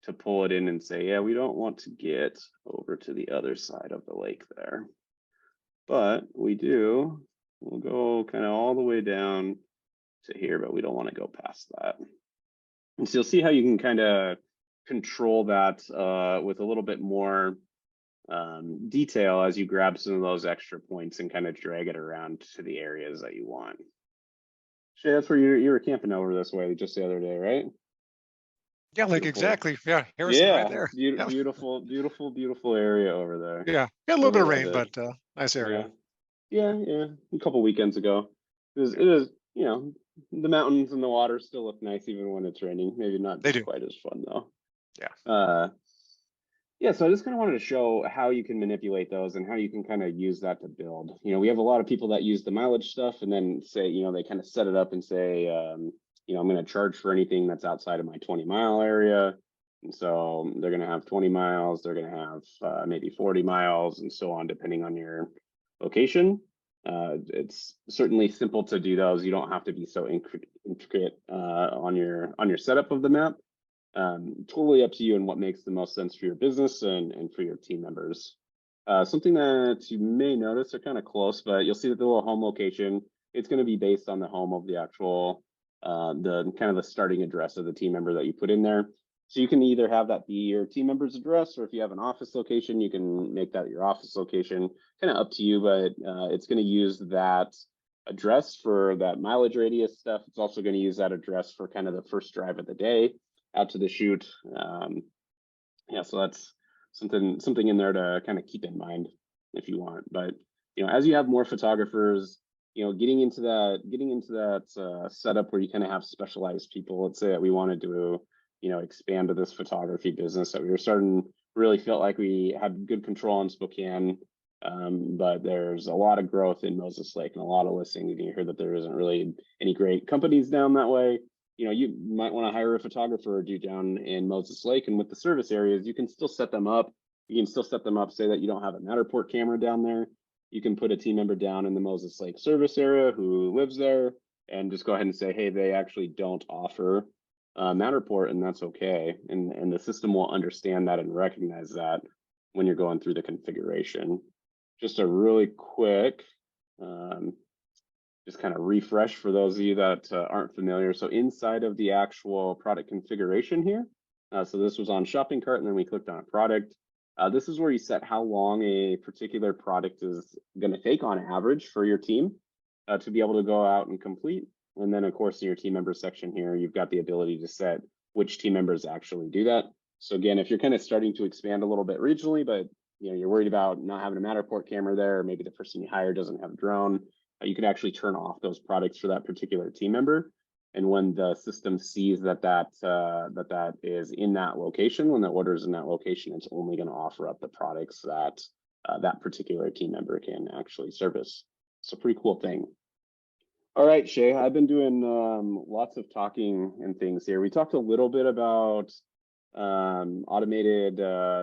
to pull it in and say, yeah, we don't want to get over to the other side of the lake there. But we do, we'll go kind of all the way down to here, but we don't want to go past that. And so you'll see how you can kind of control that with a little bit more detail as you grab some of those extra points and kind of drag it around to the areas that you want. Shae, that's where you were camping over this way just the other day, right? Yeah, like exactly. Yeah, Harrison right there. Beautiful area over there. Yeah, got a little bit of rain, but nice area. Yeah. A couple weekends ago. It is, the mountains and the water still look nice even when it's raining. Maybe not quite as fun though. Yeah. So I just kind of wanted to show how you can manipulate those and how you can kind of use that to build. We have a lot of people that use the mileage stuff and then say, they kind of set it up and say, I'm going to charge for anything that's outside of my 20-mile area. And so they're going to have 20 miles, they're going to have maybe 40 miles and so on, depending on your location. It's certainly simple to do those. You don't have to be so intricate on your setup of the map. Totally up to you and what makes the most sense for your business and for your team members. Something that you may notice are kind of close, but you'll see that the little home location, it's going to be based on the home of the actual the kind of the starting address of the team member that you put in there. So you can either have that be your team member's address, or if you have an office location, you can make that your office location. Kind of up to you, but it's going to use that address for that mileage radius stuff. It's also going to use that address for kind of the first drive of the day out to the shoot. Yeah, so that's something in there to kind of keep in mind if you want. But as you have more photographers, getting into that setup where you kind of have specialized people. Let's say that we wanted to expand to this photography business, that we were starting really felt like we had good control in Spokane, but there's a lot of growth in Moses Lake and a lot of listings, and you hear that there isn't really any great companies down that way. You might want to hire a photographer or do down in Moses Lake, and with the service areas, you can still set them up. Say that you don't have a Matterport camera down there. You can put a team member down in the Moses Lake service area who lives there, and just go ahead and say, hey, they actually don't offer Matterport, and that's okay. And the system will understand that and recognize that when you're going through the configuration. Just a really quick, just kind of refresh for those of you that aren't familiar. So inside of the actual product configuration here, so this was on shopping cart, and then we clicked on a product. This is where you set how long a particular product is going to take on average for your team to be able to go out and complete. And then, of course, in your team member section here, you've got the ability to set which team members actually do that. So again, if you're kind of starting to expand a little bit regionally, but you're worried about not having a Matterport camera there, or maybe the person you hire doesn't have a drone, you can actually turn off those products for that particular team member. And when the system sees that is in that location, when the order is in that location, it's only going to offer up the products that that particular team member can actually service. It's a pretty cool thing. All right, Shae, I've been doing lots of talking and things here. We talked a little bit about automated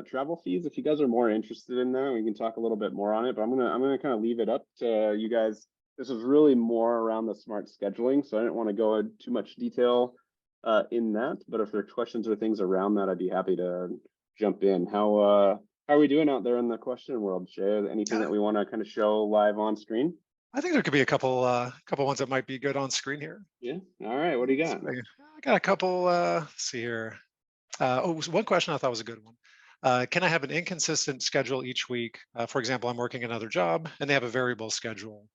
travel fees. If you guys are more interested in that, we can talk a little bit more on it, but I'm gonna kind of leave it up to you guys. This is really more around the smart scheduling, so I didn't want to go into too much detail in that, but if there are questions or things around that, I'd be happy to jump in. How are we doing out there in the question world, Shae? Anything that we want to kind of show live on screen? I think there could be a couple ones that might be good on screen here. Yeah. All right. What do you got? I got a couple. Let's see here. One question I thought was a good one. Can I have an inconsistent schedule each week? For example, I'm working another job and they have a variable schedule.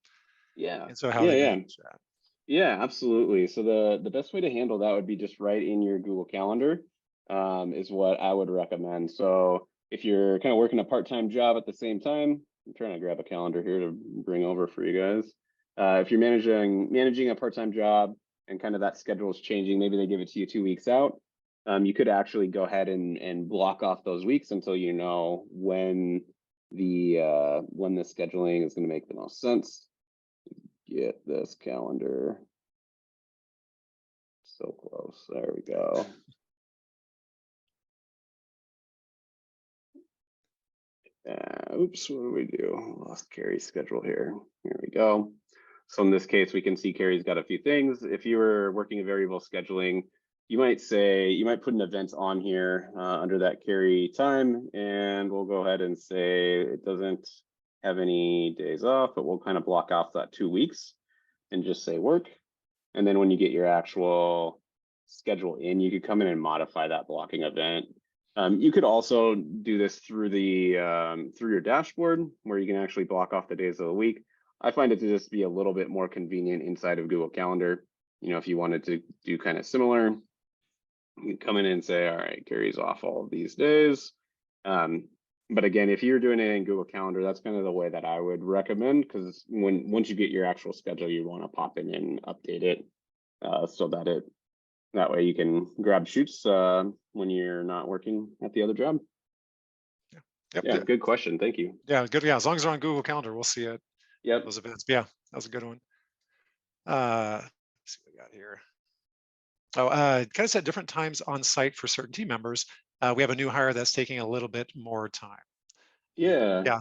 Yeah. And so how they manage that? Yeah, absolutely. So the best way to handle that would be just right in your Google Calendar, is what I would recommend. So if you're kind of working a part-time job at the same time, I'm trying to grab a calendar here to bring over for you guys. If you're managing a part-time job and kind of that schedule is changing, maybe they give it to you 2 weeks out. You could actually go ahead and block off those weeks until you know when the scheduling is going to make the most sense. Get this calendar. So close. There we go. Oops, what do we do? Lost Carrie's schedule here. Here we go. So in this case, we can see Carrie's got a few things. If you were working a variable scheduling, you might put an event on here under that Carrie time, and we'll go ahead and say it doesn't have any days off, but we'll kind of block off that 2 weeks and just say work. And then when you get your actual schedule in, you could come in and modify that blocking event. You could also do this through your dashboard, where you can actually block off the days of the week. I find it to just be a little bit more convenient inside of Google Calendar. If you wanted to do kind of similar, you can come in and say, all right, Carrie's off all of these days. But again, if you're doing it in Google Calendar, that's kind of the way that I would recommend, because once you get your actual schedule, you want to pop in and update it so that way you can grab shoots when you're not working at the other job. Yeah, good question. Thank you. Yeah, good. Yeah, as long as they're on Google Calendar, we'll see it. Yep. Those events. Yeah, that was a good one. Let's see what we got here. Oh, kind of set different times on site for certain team members. We have a new hire that's taking a little bit more time. Yeah.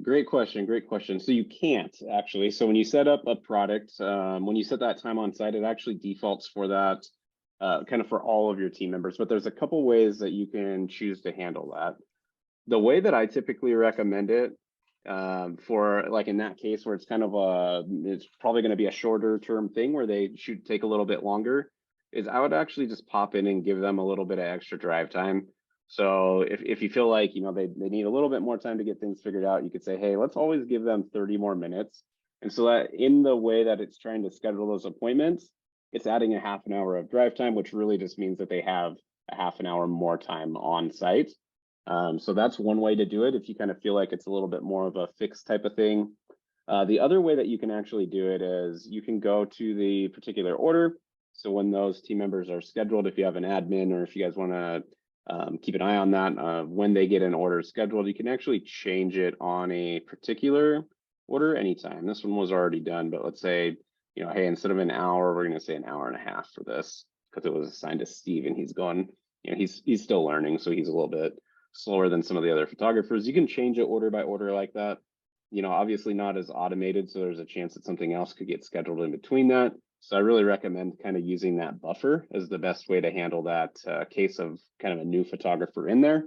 Great question. So you can't actually. So when you set up a product, when you set that time on site, it actually defaults for that kind of for all of your team members. But there's a couple ways that you can choose to handle that. The way that I typically recommend it for like in that case where it's kind of it's probably going to be a shorter term thing where they should take a little bit longer, is I would actually just pop in and give them a little bit of extra drive time. So if you feel like, they need a little bit more time to get things figured out, you could say, hey, let's always give them 30 more minutes. And so that in the way that it's trying to schedule those appointments, it's adding a half an hour of drive time, which really just means that they have a half an hour more time on site. So that's one way to do it if you kind of feel like it's a little bit more of a fixed type of thing. The other way that you can actually do it is you can go to the particular order. So when those team members are scheduled, if you have an admin or if you guys want to keep an eye on that, when they get an order scheduled, you can actually change it on a particular order anytime. This one was already done, but let's say, hey, instead of an hour, we're going to say an hour and a half for this because it was assigned to Steve and he's going, he's still learning. So he's a little bit slower than some of the other photographers. You can change it order by order like that. Obviously not as automated, so there's a chance that something else could get scheduled in between that. So I really recommend kind of using that buffer as the best way to handle that case of kind of a new photographer in there,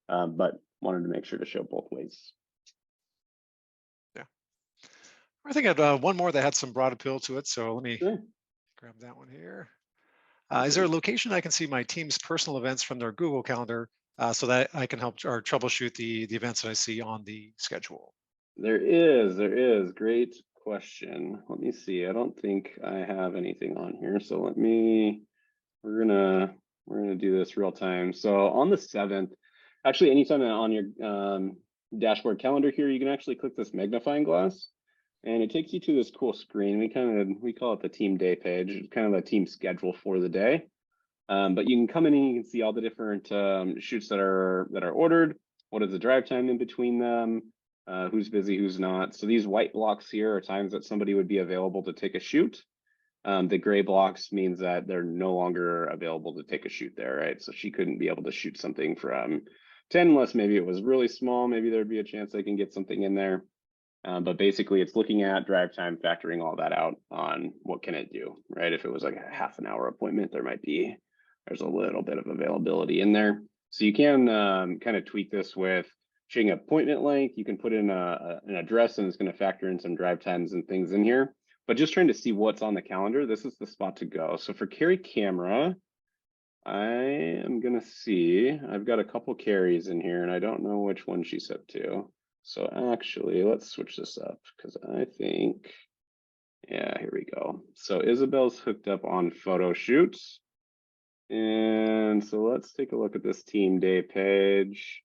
but wanted to make sure to show both ways. Yeah, I think I had one more that had some broad appeal to it. So let me grab that one here. Is there a location I can see my team's personal events from their Google Calendar so that I can help or troubleshoot the events that I see on the schedule? There is. Great question. Let me see. I don't think I have anything on here. So we're gonna do this real time. So on the 7th, actually anytime on your dashboard calendar here, you can actually click this magnifying glass and it takes you to this cool screen. We call it the team day page. It's kind of a team schedule for the day. But you can come in and you can see all the different shoots that are ordered. What is the drive time in between them? Who's busy, who's not. So these white blocks here are times that somebody would be available to take a shoot. The gray blocks means that they're no longer available to take a shoot there, right? So she couldn't be able to shoot something from 10 unless maybe it was really small. Maybe there'd be a chance they can get something in there. But basically it's looking at drive time, factoring all that out on what can it do, right? If it was like a half an hour appointment, there's a little bit of availability in there. So you can kind of tweak this with changing appointment length. You can put in an address and it's going to factor in some drive times and things in here. But just trying to see what's on the calendar, this is the spot to go. So for carry camera, I am going to see, I've got a couple carries in here and I don't know which one she's up to. So actually, let's switch this up because I think, yeah, here we go. So Isabel's hooked up on photo shoots. And so let's take a look at this team day page.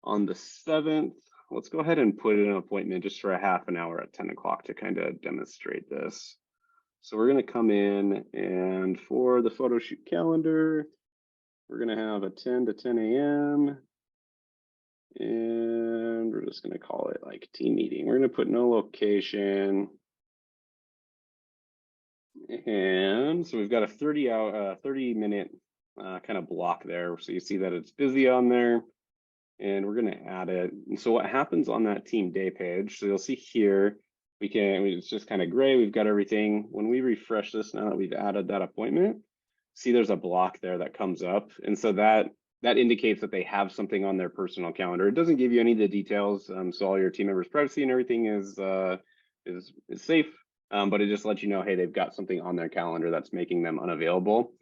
On the 7th, let's go ahead and put in an appointment just for a half an hour at 10 o'clock to kind of demonstrate this. So we're going to come in and for the photo shoot calendar, we're going to have a 10 to 10 a.m. And we're just going to call it like team meeting. We're going to put no location. And so we've got a 30 minute kind of block there. So you see that it's busy on there and we're going to add it. And so what happens on that team day page, so you'll see here, it's just kind of gray. We've got everything. When we refresh this now that we've added that appointment, see there's a block there that comes up. And so that indicates that they have something on their personal calendar. It doesn't give you any of the details. So all your team members' privacy and everything is safe. But it just lets you know, hey, they've got something on their calendar that's making them unavailable.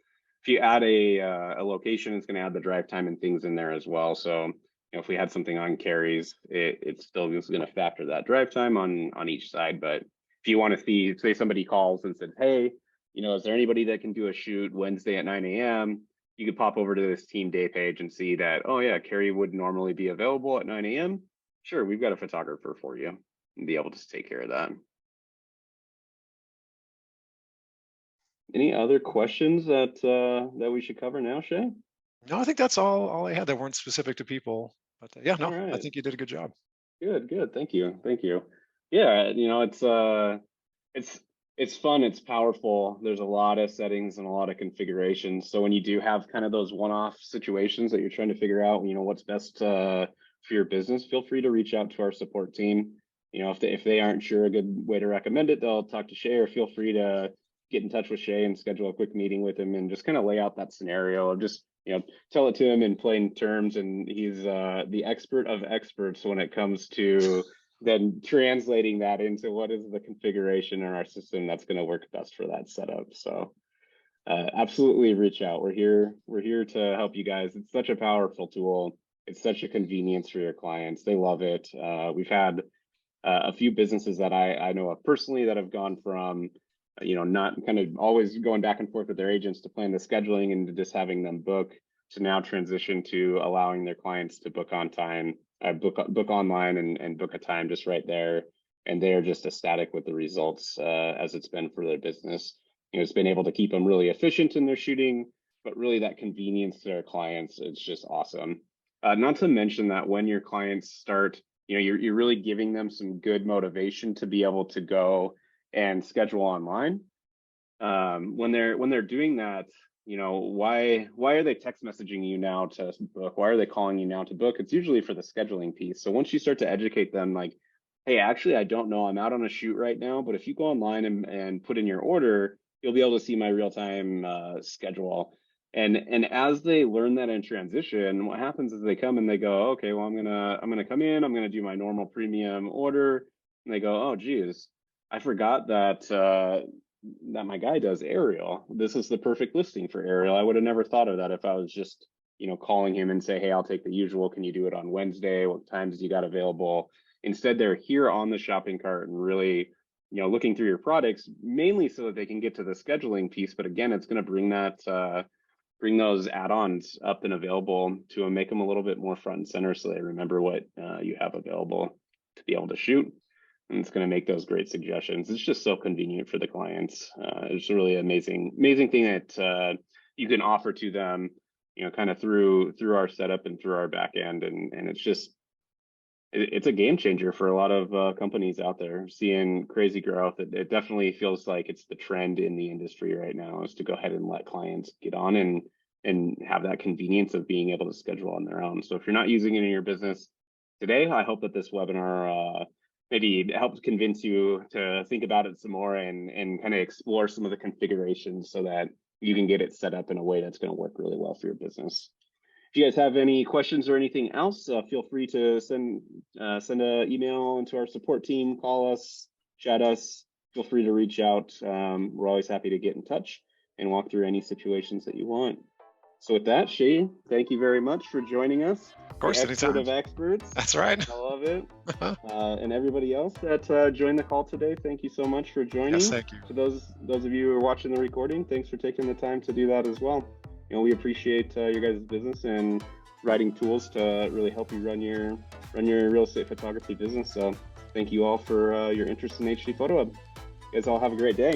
If you add a location, it's going to add the drive time and things in there as well. So if we had something on carries, it's still going to factor that drive time on each side. But if you want to see, say somebody calls and says, hey, is there anybody that can do a shoot Wednesday at 9 a.m.? You could pop over to this team day page and see that, oh yeah, Carrie would normally be available at 9 a.m. Sure, we've got a photographer for you and be able to take care of that. Any other questions that we should cover now, Shae? No, I think that's all I had that weren't specific to people. But yeah, no, right. I think you did a good job. Good. Thank you. Yeah, it's fun. It's powerful. There's a lot of settings and a lot of configurations. So when you do have kind of those one-off situations that you're trying to figure out, what's best for your business, feel free to reach out to our support team. If they aren't sure a good way to recommend it, they'll talk to Shae, or feel free to get in touch with Shae and schedule a quick meeting with him and just kind of lay out that scenario of just, tell it to him in plain terms. And he's the expert of experts when it comes to then translating that into what is the configuration in our system that's going to work best for that setup. So absolutely reach out. We're here to help you guys. It's such a powerful tool. It's such a convenience for your clients. They love it. We've had a few businesses that I know of personally that have gone from, not kind of always going back and forth with their agents to plan the scheduling and to just having them book, to now transition to allowing their clients to book on time, book online and book a time just right there. And they are just ecstatic with the results as it's been for their business. It's been able to keep them really efficient in their shooting, but really that convenience to their clients, it's just awesome. Not to mention that when your clients start, you're really giving them some good motivation to be able to go and schedule online. When they're doing that, why are they text messaging you now to book? Why are they calling you now to book? It's usually for the scheduling piece. So once you start to educate them, like, hey, actually, I don't know, I'm out on a shoot right now, but if you go online and put in your order, you'll be able to see my real-time schedule. And as they learn that in transition, what happens is they come and they go, okay, well, I'm gonna come in, I'm gonna do my normal premium order, and they go, oh, geez, I forgot that that my guy does aerial. This is the perfect listing for aerial. I would have never thought of that if I was just, calling him and say, hey, I'll take the usual. Can you do it on Wednesday? What times you got available? Instead, they're here on the shopping cart and really, looking through your products, mainly so that they can get to the scheduling piece. But again, it's going to bring that, bring those add-ons up and available to them, make them a little bit more front and center so they remember what you have available to be able to shoot. And it's going to make those great suggestions. It's just so convenient for the clients. It's a really amazing thing that you can offer to them, kind of through our setup and through our back end. And it's just, it's a game changer for a lot of companies out there seeing crazy growth. It definitely feels like it's the trend in the industry right now, is to go ahead and let clients get on and have that convenience of being able to schedule on their own. So if you're not using it in your business today, I hope that this webinar maybe helps convince you to think about it some more and kind of explore some of the configurations so that you can get it set up in a way that's going to work really well for your business. If you guys have any questions or anything else, feel free to send an email into our support team, call us, chat us. Feel free to reach out. We're always happy to get in touch and walk through any situations that you want. So with that, Shae, thank you very much for joining us. Of course, the expert anytime. of experts. That's right. I love it. And everybody else that joined the call today, thank you so much for joining. Yes, thank you. To those of you who are watching the recording, thanks for taking the time to do that as well. We appreciate your guys' business and writing tools to really help you run your real estate photography business. So thank you all for your interest in HD PhotoHub. You guys all have a great day.